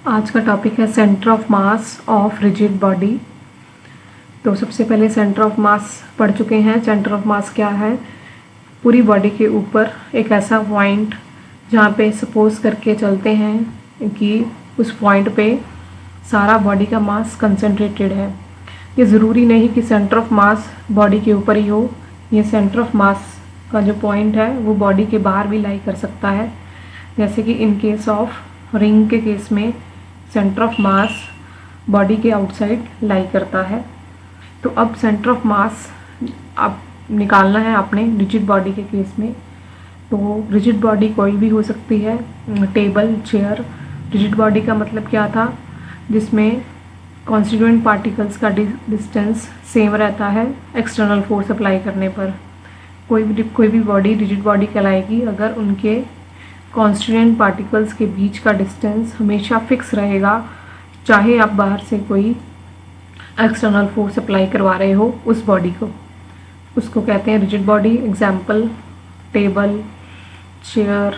आज का टॉपिक है centre of mass of rigid body. तो सबसे पहले सेंटर ऑफ मास पढ़ चुके हैं। सेंटर ऑफ मास क्या है? पूरी बॉडी के ऊपर एक ऐसा पॉइंट जहाँ पे सपोज करके चलते हैं कि उस पॉइंट पे सारा बॉडी का मास कंसंट्रेटेड है। ये ज़रूरी नहीं कि सेंटर ऑफ मास बॉडी के ऊपर ही हो। ये सेंटर ऑफ मास का जो पॉइंट है वो बॉडी के बाहर भी लाई कर सकता है। जैसे कि इन केस ऑफ रिंग के केस में सेंटर ऑफ मास बॉडी के आउटसाइड लाई करता है। तो अब सेंटर ऑफ मास अब निकालना है आपने रिजिड बॉडी के केस में। तो रिजिड बॉडी कोई भी हो सकती है, टेबल, चेयर। रिजिड बॉडी का मतलब क्या था? जिसमें कॉन्स्टिट्यूएंट पार्टिकल्स का डिस्टेंस सेम रहता है एक्सटर्नल फोर्स अप्लाई करने पर। कोई भी बॉडी रिजिड बॉडी कहलाएगी अगर उनके कॉन्स्टिट्यूएंट पार्टिकल्स के बीच का डिस्टेंस हमेशा फिक्स रहेगा, चाहे आप बाहर से कोई एक्सटर्नल फोर्स अप्लाई करवा रहे हो उस बॉडी को। उसको कहते हैं rigid body. Example table, chair,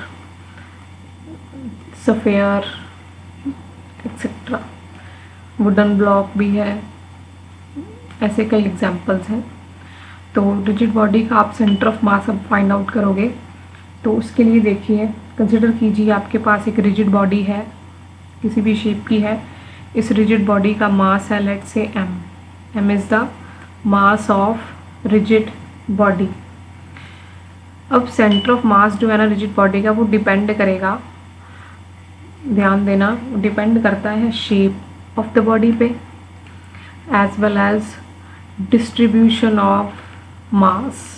sphere etcetera. Wooden block भी है, ऐसे कई एग्जाम्पल्स हैं। तो रिजिड बॉडी का आप सेंटर ऑफ मास अब फाइंड आउट करोगे तो उसके लिए देखिए, कंसिडर कीजिए आपके पास एक रिजिड बॉडी है, किसी भी शेप की है। इस रिजिड बॉडी का मास है let's say m is the mass of rigid body. अब सेंटर ऑफ मास जो है ना रिजिड बॉडी का, वो डिपेंड करेगा, ध्यान देना, डिपेंड करता है शेप ऑफ द बॉडी पे as well as distribution of mass,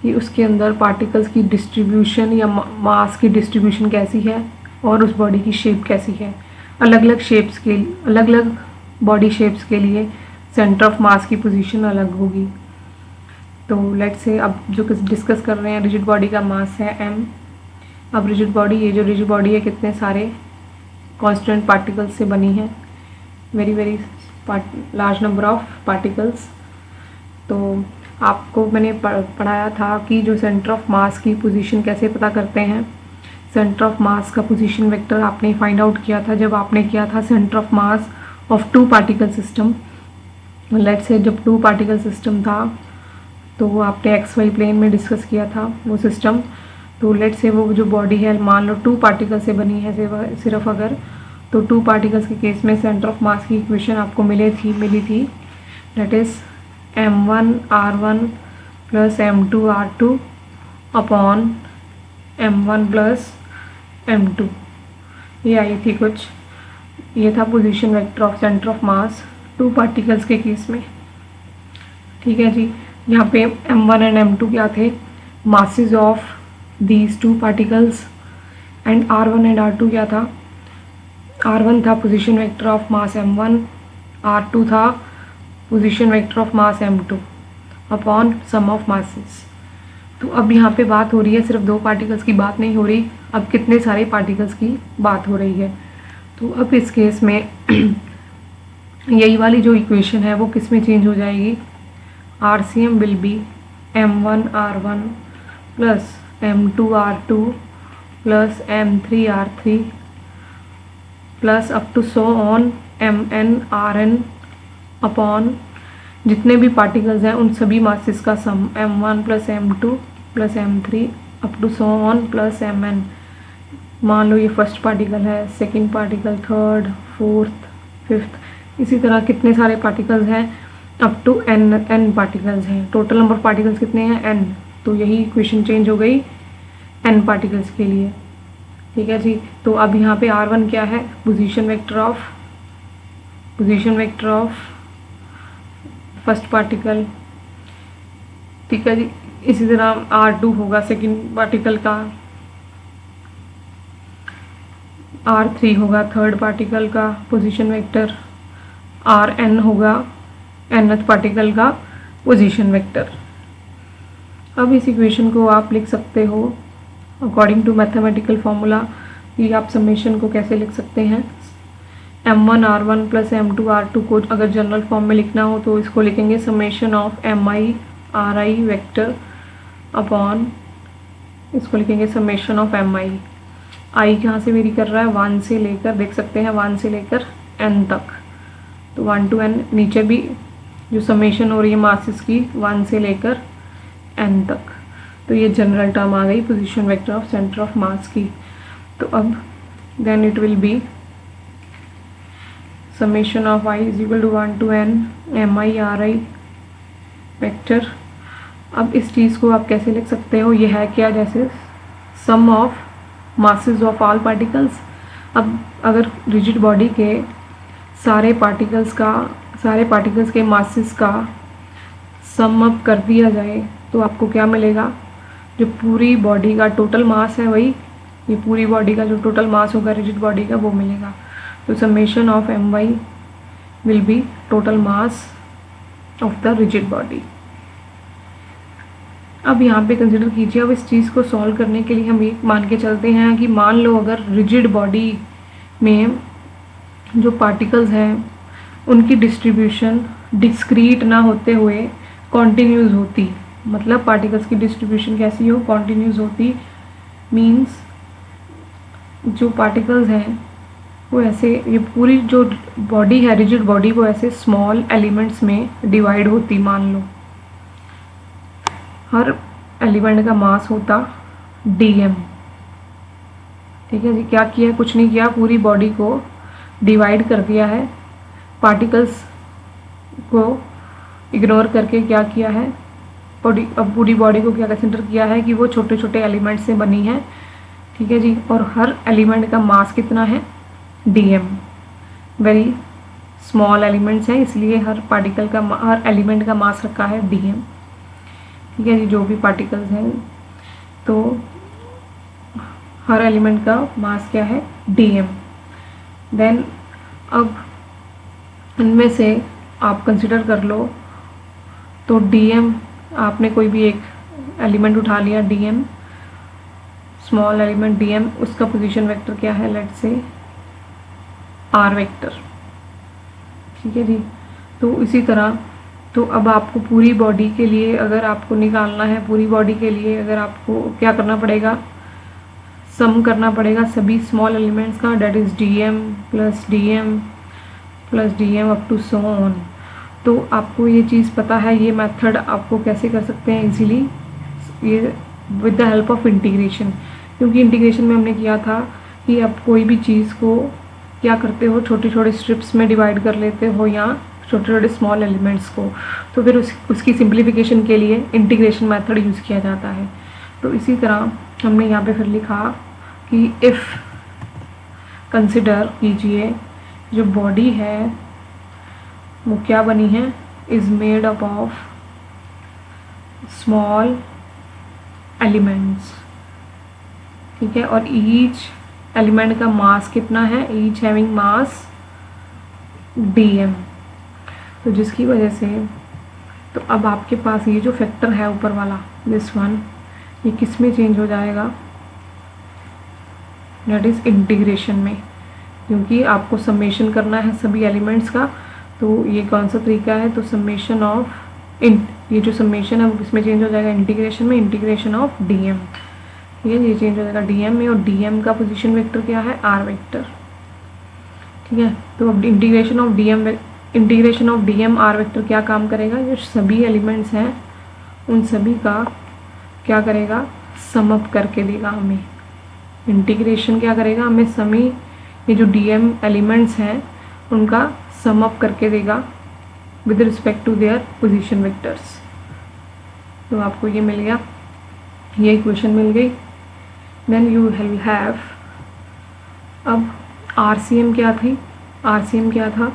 कि उसके अंदर पार्टिकल्स की डिस्ट्रीब्यूशन या मास की डिस्ट्रीब्यूशन कैसी है और उस बॉडी की शेप कैसी है। अलग अलग बॉडी शेप्स के लिए सेंटर ऑफ मास की पोजीशन अलग होगी। तो लेट्स से अब जो डिस्कस कर रहे हैं, रिजिड बॉडी का मास है m। अब रिजिड बॉडी, ये जो रिजिड बॉडी है कितने सारे कॉन्स्टेंट पार्टिकल्स से बनी है, very large number of particles. तो आपको मैंने पढ़ाया था कि जो सेंटर ऑफ मास की पोजीशन कैसे पता करते हैं। सेंटर ऑफ मास का पोजीशन वेक्टर आपने फाइंड आउट किया था जब आपने किया था centre of mass of 2 particle system. Let's say जब 2 पार्टिकल सिस्टम था तो वो आपने XY प्लेन में डिस्कस किया था वो सिस्टम। तो लेट्स से वो जो बॉडी है मान लो 2 पार्टिकल से बनी है सिर्फ अगर, तो 2 पार्टिकल्स के केस में सेंटर ऑफ मास की इक्वेशन आपको मिली थी that is m1 r1 plus m2 r2 upon m1 plus m2, ये आई थी कुछ। ये था position vector of center of mass 2 particles के केस में। ठीक है जी। यहाँ पे m1 एंड m2 क्या थे? Masses of these 2 particles. And r1 and r2 क्या था? r1 था position vector of mass m1, r2 था position vector of mass m2 upon sum of masses. तो अब यहाँ पे बात हो रही है, सिर्फ 2 पार्टिकल्स की बात नहीं हो रही, अब कितने सारे पार्टिकल्स की बात हो रही है। तो अब इस केस में यही वाली जो इक्वेशन है वो किस में चेंज हो जाएगी? RCM will be m1 r1 plus m2 r2 plus m3 r3 plus up to so on mn rn upon जितने भी पार्टिकल्स हैं उन सभी मासेस का sum m1 plus m2 plus m3 up to so on plus mn। मान लो ये first particle है, second particle, third, fourth, fifth, इसी तरह कितने सारे पार्टिकल्स हैं अप टू n पार्टिकल्स हैं। टोटल नंबर पार्टिकल्स कितने हैं? n। तो यही इक्वेशन चेंज हो गई n पार्टिकल्स के लिए। ठीक है जी। तो अब यहाँ पे r1 क्या है? Position vector of first particle. ठीक है जी। इसी तरह r2 होगा सेकंड पार्टिकल का, r3 होगा थर्ड पार्टिकल का पोजीशन वेक्टर, rn होगा nth पार्टिकल का पोजीशन वेक्टर। अब इस इक्वेशन को आप लिख सकते हो अकॉर्डिंग टू मैथमेटिकल फॉर्मूला। कि आप समेशन को कैसे लिख सकते हैं? m1 r1 plus m2 r2 को अगर जनरल फॉर्म में लिखना हो तो इसको लिखेंगे summation of mi ri vector upon, इसको लिखेंगे समेशन ऑफ mi। आई कहाँ से वेरी कर रहा है, 1 से लेकर, देख सकते हैं 1 से लेकर n तक, तो 1 to n, नीचे भी जो समेशन हो रही है मासेस की 1 से लेकर n तक, तो ये जनरल टर्म आ गई position vector of center of mass की। तो अब then it will be summation of i is equal to 1 to n mi ri vector. अब इस चीज़ को आप कैसे लिख सकते हो, ये है क्या, जैसे some of masses of all particles. अब अगर रिजिड बॉडी के सारे पार्टिकल्स के मासेस का सम अप कर दिया जाए तो आपको क्या मिलेगा, जो पूरी बॉडी का टोटल मास है वही, ये पूरी बॉडी का जो टोटल मास होगा रिजिड बॉडी का वो मिलेगा। तो summation of my will be total mass of the rigid body. अब यहाँ पे कंसिडर कीजिए, अब इस चीज़ को सॉल्व करने के लिए हम ये मान के चलते हैं कि मान लो अगर रिजिड बॉडी में जो पार्टिकल्स हैं उनकी डिस्ट्रीब्यूशन डिस्क्रीट ना होते हुए कॉन्टिन्यूस होती, मतलब पार्टिकल्स की डिस्ट्रीब्यूशन कैसी हो, कॉन्टिन्यूस होती, मीन्स जो पार्टिकल्स हैं वो ऐसे, ये पूरी जो बॉडी है रिजिड बॉडी वो ऐसे स्मॉल एलिमेंट्स में डिवाइड होती। मान लो हर एलिमेंट का मास होता dm, ठीक है जी। क्या किया, कुछ नहीं किया, पूरी बॉडी को डिवाइड कर दिया है, पार्टिकल्स को इग्नोर करके क्या किया है, अब पूरी बॉडी को क्या कंसिडर किया है कि वो छोटे छोटे एलिमेंट से बनी है, ठीक है जी। और हर एलिमेंट का मास कितना है, dm, वेरी स्मॉल एलिमेंट्स हैं इसलिए हर एलिमेंट का मास रखा है dm, ठीक है जी। जो भी पार्टिकल्स हैं तो हर एलिमेंट का मास क्या है, dm। देन अब इनमें से आप कंसिडर कर लो, तो dm, आपने कोई भी एक एलिमेंट उठा लिया dm, स्मॉल एलिमेंट dm, उसका पोजीशन वेक्टर क्या है, लेट्स से r वेक्टर, ठीक है जी। तो इसी तरह, तो अब आपको पूरी बॉडी के लिए अगर आपको निकालना है, पूरी बॉडी के लिए अगर आपको क्या करना पड़ेगा, सम करना पड़ेगा सभी स्मॉल एलिमेंट्स का, that is dm plus dm up to so on. तो आपको ये चीज़ पता है, ये मेथड आपको कैसे कर सकते हैं इजीली, ये with the help of integration, क्योंकि इंटीग्रेशन में हमने किया था कि आप कोई भी चीज़ को क्या करते हो, छोटे छोटे स्ट्रिप्स में डिवाइड कर लेते हो या छोटे छोटे स्मॉल एलिमेंट्स को, तो फिर उसकी सिंप्लीफिकेशन के लिए इंटीग्रेशन मेथड यूज़ किया जाता है। तो इसी तरह हमने यहाँ पे फिर लिखा कि इफ़, कंसिडर कीजिए जो बॉडी है वो क्या बनी है, is made up of small elements, ठीक है। और ईच एलिमेंट का मास कितना है, ईच हैविंग मास dm। तो जिसकी वजह से, तो अब आपके पास ये जो फैक्टर है ऊपर वाला दिस वन, ये किस में चेंज हो जाएगा, दैट इज़ इंटीग्रेशन में, क्योंकि आपको समेशन करना है सभी एलिमेंट्स का। तो ये कौन सा तरीका है, तो समेशन ऑफ ये जो समेशन है वो किस में चेंज हो जाएगा, इंटीग्रेशन में, इंटीग्रेशन ऑफ dm, ये चेंज हो जाएगा dm में, और dm का पोजीशन वेक्टर क्या है, r वेक्टर, ठीक है। तो अब integration of dm r vector क्या काम करेगा, जो सभी एलिमेंट्स हैं उन सभी का क्या करेगा, सम अप करके देगा हमें। इंटीग्रेशन क्या करेगा, हमें सभी ये जो dm एलिमेंट्स हैं उनका सम अप करके देगा with respect to their position vectors. तो आपको ये मिल गया, ये इक्वेशन मिल गई। देन यू विल हैव, अब RCM क्या थी, RCM क्या था,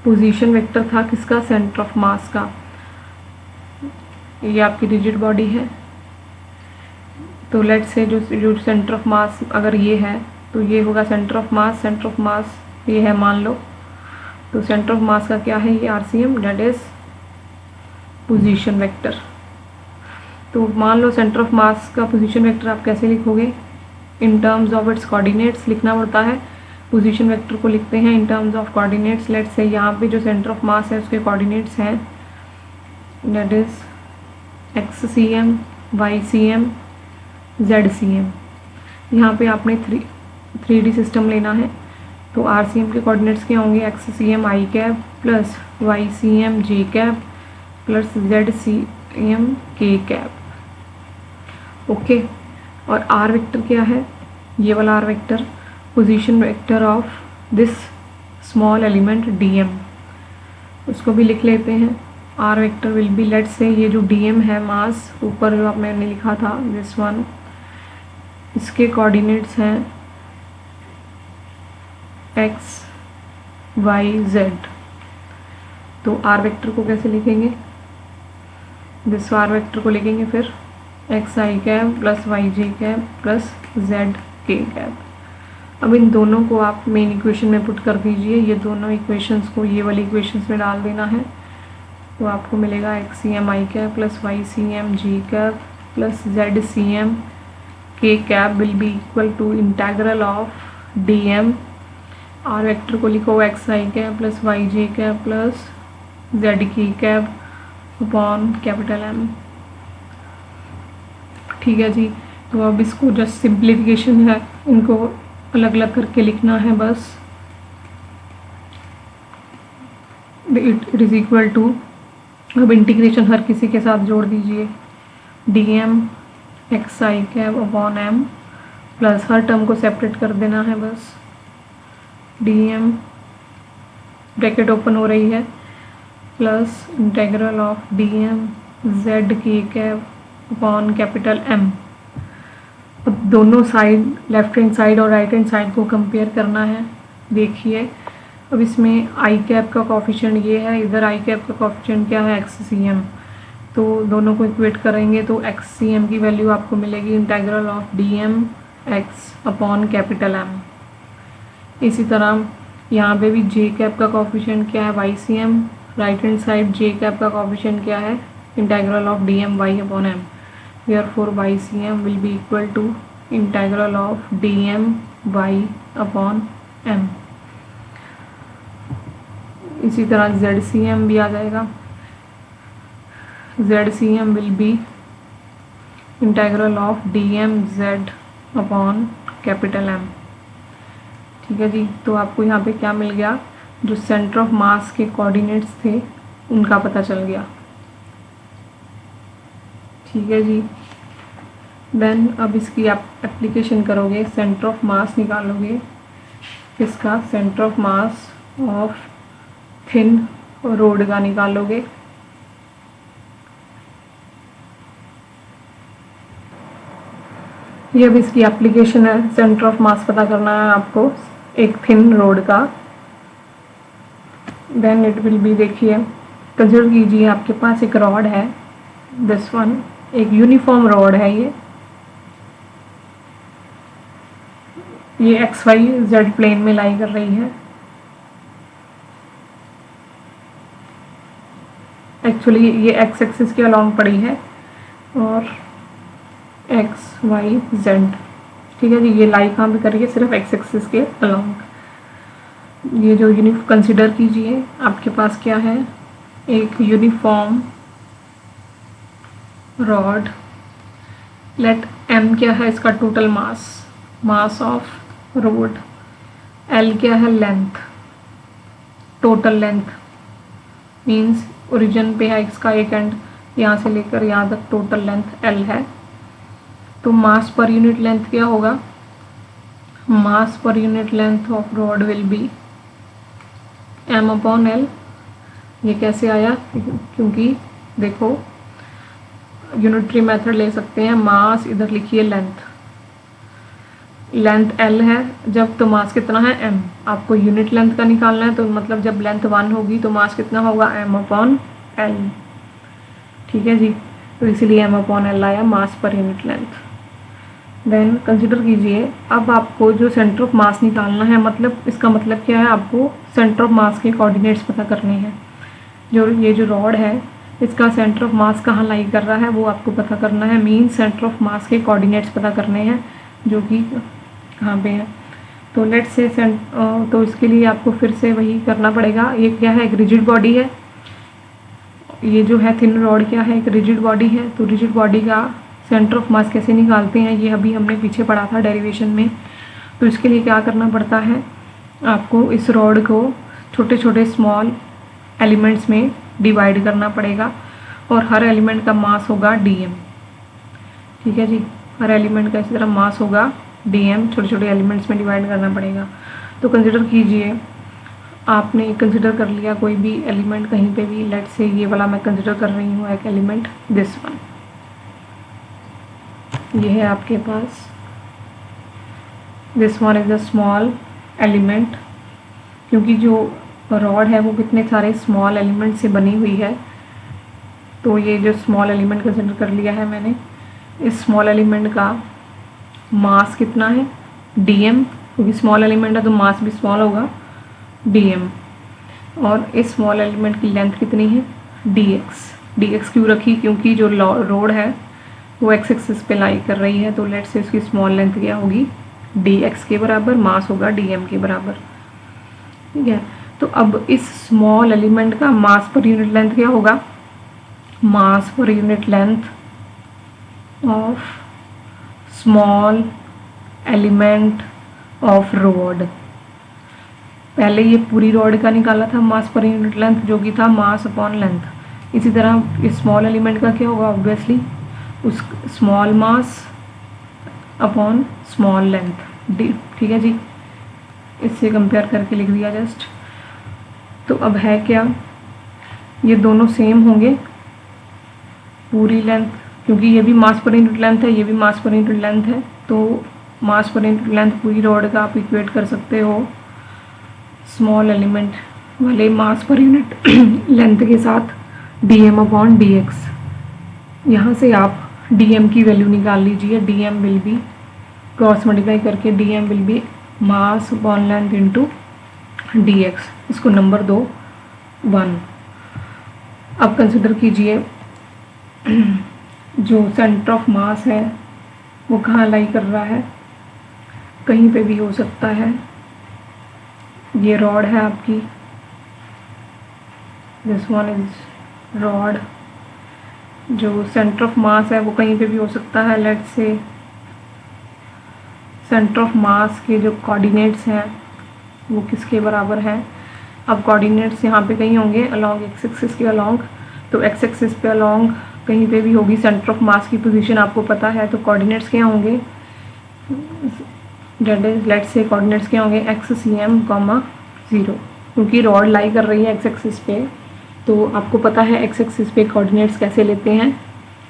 पोजीशन वेक्टर था किसका, सेंटर ऑफ मास का। ये आपकी रिजिड बॉडी है, तो लेट्स से जो सेंटर ऑफ मास अगर ये है तो ये होगा सेंटर ऑफ मास ये है मान लो, तो सेंटर ऑफ मास का क्या है, ये RCM, that is position vector. तो मान लो सेंटर ऑफ मास का पोजीशन वेक्टर आप कैसे लिखोगे, in terms of its coordinates लिखना पड़ता है। पोजीशन वेक्टर को लिखते हैं in terms of coordinates. Let's say यहाँ पे जो सेंटर ऑफ मास है उसके कोऑर्डिनेट्स हैं, that is XCM, YCM, ZCM। यहाँ पे आपने 3D सिस्टम लेना है। तो RCM के कोऑर्डिनेट्स क्या होंगे, XCM I cap plus YCM J cap plus ZCM K cap. ओके, और R वेक्टर क्या है, ये वाला R vector position vector of this small element DM, उसको भी लिख लेते हैं। R वेक्टर विल बी, लेट से ये जो DM है मास ऊपर जो मैंने लिखा था दिस वन, इसके कोऑर्डिनेट्स हैं X Y Z। तो R वेक्टर को कैसे लिखेंगे, दिस R वेक्टर को लिखेंगे फिर XI cap plus YJ cap plus ZK cap. अब इन दोनों को आप मेन इक्वेशन में पुट कर दीजिए, ये दोनों इक्वेशंस को ये वाली इक्वेशंस में डाल देना है। तो आपको मिलेगा XCM I cap plus YCM J cap plus ZCM K cap will be equal to integral of DM। R vector को लिखो XI cap plus YJ cap plus ZK cap upon capital M। ठीक है जी, तो अब इसको just simplification है, इनको अलग अलग करके लिखना है बस। इट इज इक्वल टू, अब इंटीग्रेशन हर किसी के साथ जोड़ दीजिए, DM XI cap upon M plus हर टर्म को सेपरेट कर देना है बस। DM ब्रैकेट ओपन हो रही है plus integral of DM ZK cap upon capital M। अब दोनों साइड, लेफ्ट हैंड साइड और राइट हैंड साइड को कंपेयर करना है। देखिए अब इसमें आई कैप का कोफिशिएंट ये है, इधर आई कैप का कोफिशिएंट क्या है, XCM। तो दोनों को इक्वेट करेंगे तो XCM की वैल्यू आपको मिलेगी integral of DM X upon capital M। इसी तरह यहाँ पे भी जे कैप का कोफिशिएंट क्या है, YCM। राइट हैंड साइड जे कैप का कोफिशिएंट क्या है, integral of DM Y upon M। Therefore YCM will be equal to integral of DM Y upon M। इसी तरह ZCM भी आ जाएगा, ZCM will be integral of DM Z upon capital M। ठीक है जी, तो आपको यहाँ पे क्या मिल गया, जो सेंटर ऑफ मास के कोऑर्डिनेट्स थे उनका पता चल गया। ठीक है जी, देन अब इसकी आप एप्लीकेशन करोगे, सेंटर ऑफ मास निकालोगे, इसका centre of mass of thin road का निकालोगे। ये अब इसकी एप्लीकेशन है, सेंटर ऑफ मास पता करना है आपको एक थिन रोड का। देन इट विल बी, देखिए कंसिडर कीजिए आपके पास एक रॉड है, दिस वन, एक यूनिफॉर्म रॉड है, ये XYZ प्लेन में लाई कर रही है। एक्चुअली ये X एक्सिस के अलॉन्ग पड़ी है और XYZ। ठीक है जी, ये लाई कहाँ पे करिए, सिर्फ X एक्सिस के अलॉन्ग। ये जो कंसिडर कीजिए आपके पास क्या है, एक यूनिफॉर्म रॉड। लेट M क्या है, इसका total mass of road. L क्या है, length, total length, means origin पे है इसका एक एंड, यहाँ से लेकर यहाँ तक टोटल लेंथ L है। तो मास पर यूनिट लेंथ क्या होगा, मास पर unit length of rod will be M upon L। ये कैसे आया, क्योंकि देखो यूनिटरी मेथड ले सकते हैं, मास इधर लिखिए लेंथ L है जब, तो मास कितना है M। आपको यूनिट लेंथ का निकालना है, तो मतलब जब लेंथ 1 होगी तो मास कितना होगा, M अपॉन L। ठीक है जी, तो इसीलिए M अपॉन L आया मास पर यूनिट लेंथ। देन कंसिडर कीजिए, अब आपको जो सेंटर ऑफ मास निकालना है, मतलब इसका मतलब क्या है, आपको सेंटर ऑफ मास के कोऑर्डिनेट्स पता करने हैं। जो ये जो रॉड है इसका सेंटर ऑफ मास कहाँ लाई कर रहा है वो आपको पता करना है, मीन सेंटर ऑफ मास के कोऑर्डिनेट्स पता करने हैं जो कि कहाँ पे है। तो लेट से तो इसके लिए आपको फिर से वही करना पड़ेगा। ये क्या है, एक रिजिड बॉडी है, ये जो है थिन रॉड क्या है, एक रिजिड बॉडी है। तो रिजिड बॉडी का सेंटर ऑफ मास कैसे निकालते हैं ये अभी हमने पीछे पढ़ा था डेरिवेशन में। तो इसके लिए क्या करना पड़ता है, आपको इस रॉड को छोटे छोटे स्मॉल एलिमेंट्स में डिवाइड करना पड़ेगा और हर एलिमेंट का मास होगा dm। ठीक है जी, हर एलिमेंट का इसी तरह मास होगा dm, छोटे छोटे एलिमेंट्स में डिवाइड करना पड़ेगा। तो कंसिडर कीजिए, आपने कंसिडर कर लिया कोई भी एलिमेंट कहीं पे भी, लेट से ये वाला मैं कंसिडर कर रही हूँ एक एलिमेंट, दिस वन, ये है आपके पास, this one is a small element. क्योंकि जो रॉड है वो कितने सारे स्मॉल एलिमेंट से बनी हुई है, तो ये जो स्मॉल एलिमेंट कंसिडर कर लिया है मैंने, इस स्मॉल एलिमेंट का मास कितना है dm, क्योंकि स्मॉल एलिमेंट है तो मास भी स्मॉल होगा dm। और इस स्मॉल एलिमेंट की लेंथ कितनी है dx क्यों रखी, क्योंकि जो रोड है वो एक्स एक्सिस पे लाई कर रही है, तो लेट से उसकी स्मॉल लेंथ क्या होगी dx के बराबर, मास होगा dm के बराबर। ठीक है, तो अब इस स्मॉल एलिमेंट का मास पर यूनिट लेंथ क्या होगा, मास पर unit length of small element of rod. पहले ये पूरी रॉड का निकाला था मास पर यूनिट लेंथ, जो कि था मास अपॉन लेंथ। इसी तरह इस स्मॉल एलिमेंट का क्या होगा, ऑब्वियसली उस small mass upon small length D. ठीक है जी, इससे कंपेयर करके लिख दिया जस्ट। तो अब है क्या, ये दोनों सेम होंगे पूरी लेंथ, क्योंकि ये भी मास पर यूनिट लेंथ है, ये भी मास पर यूनिट लेंथ है, तो मास पर यूनिट लेंथ पूरी रॉड का आप इक्वेट कर सकते हो स्मॉल एलिमेंट वाले मास पर यूनिट लेंथ के साथ dm अपॉन dx। यहाँ से आप dm की वैल्यू निकाल लीजिए, dm will be cross multiply करके dm will be mass upon length into dx। इसको नंबर दो 1। अब कंसिडर कीजिए जो सेंटर ऑफ मास है वो कहाँ लाई कर रहा है, कहीं पे भी हो सकता है। ये रॉड है आपकी, दिस वन इज रॉड, जो सेंटर ऑफ मास है वो कहीं पे भी हो सकता है। लेट्स से सेंटर ऑफ मास के जो कोऑर्डिनेट्स हैं वो किसके बराबर हैं, अब कोऑर्डिनेट्स यहाँ पे कहीं होंगे अलोंग एक्स एक्सिस के अलोंग, तो एक्स एक्सिस पे अलोंग कहीं पे भी होगी सेंटर ऑफ मास की पोजीशन आपको पता है, तो कोऑर्डिनेट्स क्या होंगे, लेट्स से कोऑर्डिनेट्स क्या होंगे एक्स सी एम कॉमा 0, क्योंकि रॉड लाई कर रही है एक्स एक्सिस पे, तो आपको पता है एक्स एक्सिस पे कोऑर्डिनेट्स कैसे लेते हैं।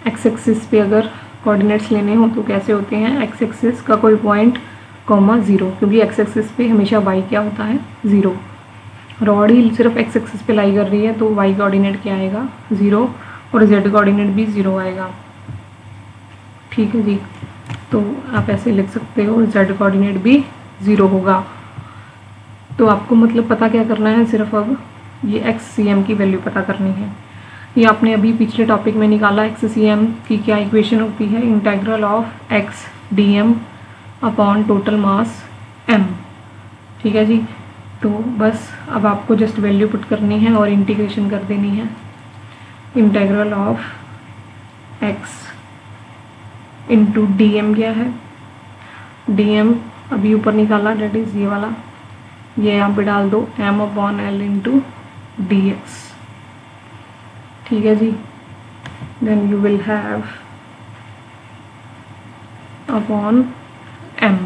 एक्स एक्सिस पे अगर कोऑर्डिनेट्स लेने हो तो कैसे होते हैं, एक्स एक्सिस का कोई पॉइंट कॉमा 0, क्योंकि एक्स एक्सिस पे हमेशा वाई क्या होता है 0। रॉड ही सिर्फ एक्स एक्सिस पे लाई कर रही है तो वाई कोऑर्डिनेट क्या आएगा 0 और जेड कोऑर्डिनेट भी 0 आएगा। ठीक है जी, तो आप ऐसे लिख सकते हो जेड कोऑर्डिनेट भी 0 होगा। तो आपको मतलब पता क्या करना है, सिर्फ अब ये एक्स सी एम की वैल्यू पता करनी है। ये आपने अभी पिछले टॉपिक में निकाला, एक्स सी एम की क्या इक्वेशन होती है, integral of X D M upon total mass M. ठीक है जी, तो बस अब आपको जस्ट वैल्यू पुट करनी है और इंटीग्रेशन कर देनी है। Integral of X into D M क्या है, डी एम अभी ऊपर निकाला, डेट इज़ ये वाला, ये यहाँ पे डाल दो M upon L into D x. ठीक है जी, then you will have upon M.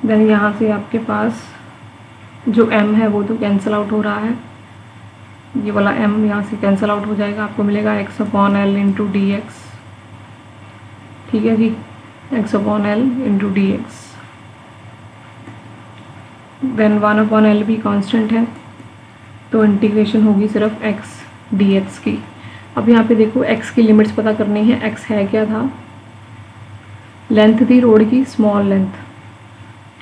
देन यहाँ से आपके पास जो m है वो तो कैंसिल आउट हो रहा है, ये वाला m यहाँ से कैंसिल आउट हो जाएगा, आपको मिलेगा x upon L into D x. ठीक है जी, x upon L into D x. Then 1 upon l भी कांस्टेंट है, तो इंटीग्रेशन होगी सिर्फ x dx की। अब यहाँ पे देखो x की लिमिट्स पता करनी है। x है क्या था, लेंथ थी रोड की स्मॉल लेंथ।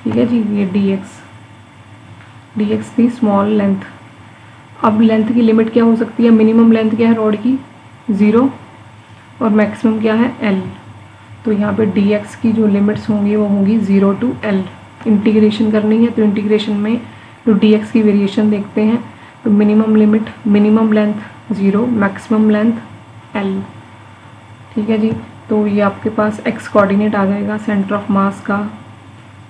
ठीक है जी, ये dx थी स्मॉल लेंथ। अब लेंथ की लिमिट क्या हो सकती है, मिनिमम लेंथ क्या है रोड की 0 और मैक्सिमम क्या है l। तो यहाँ पे dx की जो लिमिट्स होंगी वो होंगी 0 to l। इंटीग्रेशन करनी है तो इंटीग्रेशन में जो dx की वेरिएशन देखते हैं, तो minimum limit, minimum length 0, maximum length l। ठीक है जी। तो ये आपके पास x कोऑर्डिनेट आ जाएगा सेंटर ऑफ मास का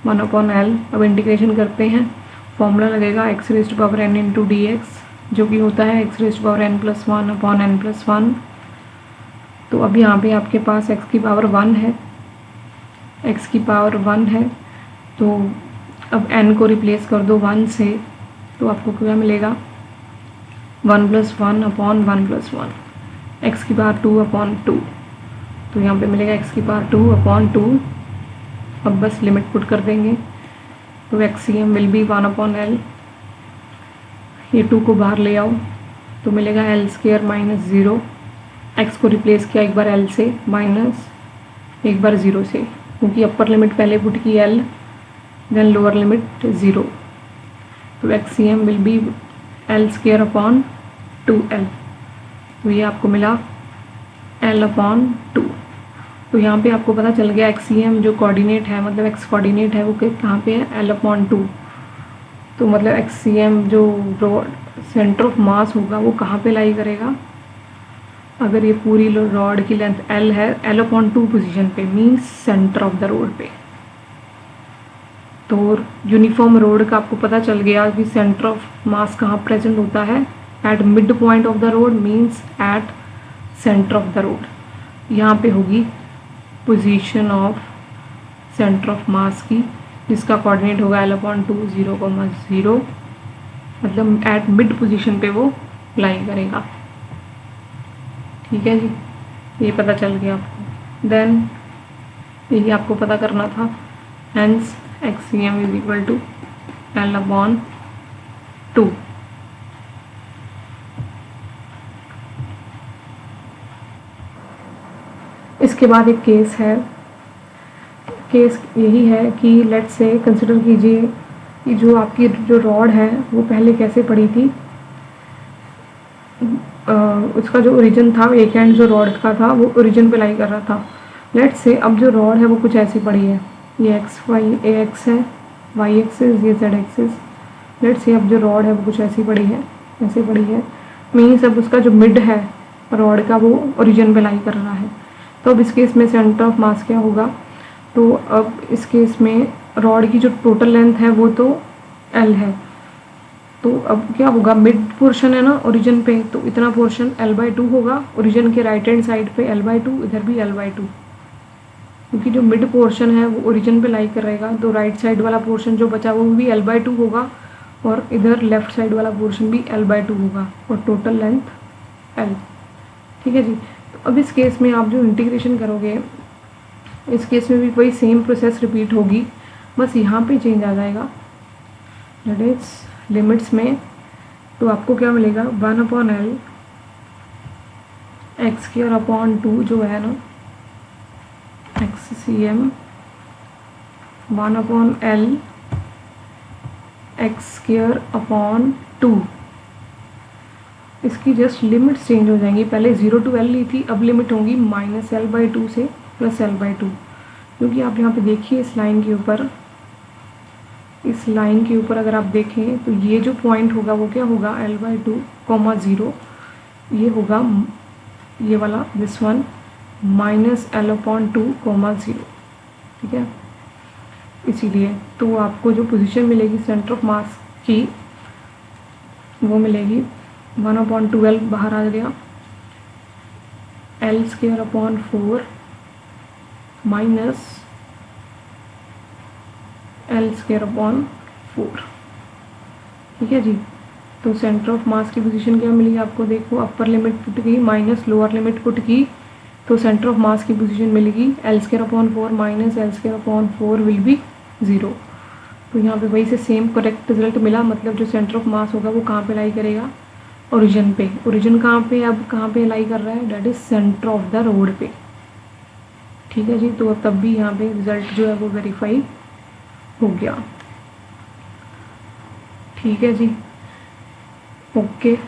1/L। अब इंटीग्रेशन करते हैं, फॉर्मूला लगेगा x raise to power n into D x, जो कि होता है x raise to power n+1/n+1। तो अब यहाँ पे आपके पास x की पावर 1 है, x की पावर 1 है, तो अब n को रिप्लेस कर दो 1 से, तो आपको क्या मिलेगा 1+1/1+1, x की पावर 2/2। तो यहाँ पे मिलेगा x की पावर 2/2। अब बस लिमिट पुट कर देंगे, तो XCM विल बी 1/L। ये 2 को बाहर ले आओ तो मिलेगा L² माइनस 0। x को रिप्लेस किया एक बार L से माइनस एक बार 0 से, क्योंकि अपर लिमिट पहले पुट की L, देन लोअर लिमिट 0। तो XCM विल बी L²/2L। तो ये आपको मिला L/2। तो यहाँ पे आपको पता चल गया XCM जो कोऑर्डिनेट है, मतलब x कोऑर्डिनेट है वो कहाँ पे है, L/2। तो मतलब XCM जो सेंटर ऑफ मास होगा वो कहाँ पे लाई करेगा, अगर ये पूरी रॉड की लेंथ L है, L/2 पोजीशन पे, means centre of the road पे। तो यूनिफॉर्म रोड का आपको पता चल गया कि सेंटर ऑफ मास कहाँ प्रेजेंट होता है, at mid point of the road, means at centre of the road. यहाँ पे होगी position of center of mass की, जिसका कोऑर्डिनेट होगा L/2 0,0, मतलब एट मिड पोजीशन पे वो लाई करेगा। ठीक है जी, ये पता चल गया आपको। देन यही आपको पता करना था, hence XCM is equal to L/2। इसके बाद एक केस है, केस यही है कि लेट्स से कंसिडर कीजिए कि जो आपकी जो रॉड है वो पहले कैसे पड़ी थी, उसका जो ओरिजिन था, एक एंड जो रॉड का था वो ओरिजिन पे लाई कर रहा था। लेट्स से अब जो रॉड है वो कुछ ऐसी पड़ी है, ये x है, y एक्सिस, ये z एक्सिस। लेट्स से अब जो रॉड है वो कुछ ऐसी पड़ी है, ऐसे पड़ी है, मीन्स अब उसका जो मिड है रॉड का वो ओरिजिन पे लाई कर रहा है। तो अब इस केस में सेंटर ऑफ मास क्या होगा, तो अब इस केस में रॉड की जो टोटल लेंथ है वो तो L है, तो अब क्या होगा, मिड पोर्शन है ना ओरिजिन पे, तो इतना पोर्शन L/2 होगा, ओरिजिन के राइट हैंड साइड पे L/2, इधर भी L/2, क्योंकि जो मिड पोर्शन है वो ओरिजिन पे लाई करेगा, तो राइट साइड वाला पोर्शन जो बचा वो भी L/2 होगा, और इधर लेफ्ट साइड वाला पोर्शन भी L/2 होगा, और टोटल लेंथ L। ठीक है जी। तो अब इस केस में आप जो इंटीग्रेशन करोगे, इस केस में भी वही सेम प्रोसेस रिपीट होगी, बस यहाँ पे चेंज आ जाएगा, दैट इज लिमिट्स में। तो आपको क्या मिलेगा 1/L x² जो है ना, XCM 1/L x²/2। इसकी जस्ट लिमिट्स चेंज हो जाएंगी, पहले 0 to L ली थी, अब लिमिट होंगी -L/2 से +L/2। क्योंकि आप यहाँ पे देखिए इस लाइन के ऊपर, इस लाइन के ऊपर अगर आप देखें तो ये जो पॉइंट होगा वो क्या होगा, L/2, 0, ये होगा ये वाला दिस वन -L/2, 0। ठीक है, इसीलिए तो आपको जो पोजीशन मिलेगी सेंटर ऑफ मास की वो मिलेगी 1/2L बाहर आ गया, L²/4 माइनस L²/4। ठीक है जी। तो सेंटर ऑफ मास की पोजीशन क्या मिली आपको, देखो अपर लिमिट पुट की माइनस लोअर लिमिट पुट की, तो सेंटर ऑफ मास की पोजीशन मिलेगी L²/4 minus L²/4 will be 0। तो यहाँ पे वही से सेम करेक्ट रिजल्ट मिला, मतलब जो सेंटर ऑफ मास होगा वो कहाँ पे लाई करेगा, ओरिजिन पे। ओरिजिन कहाँ पे, अब कहाँ पे लाई कर रहा है, that is centre of the road पे। ठीक है जी। तो तब भी यहाँ पे रिजल्ट जो है वो वेरीफाई हो गया। ठीक है जी, ओके।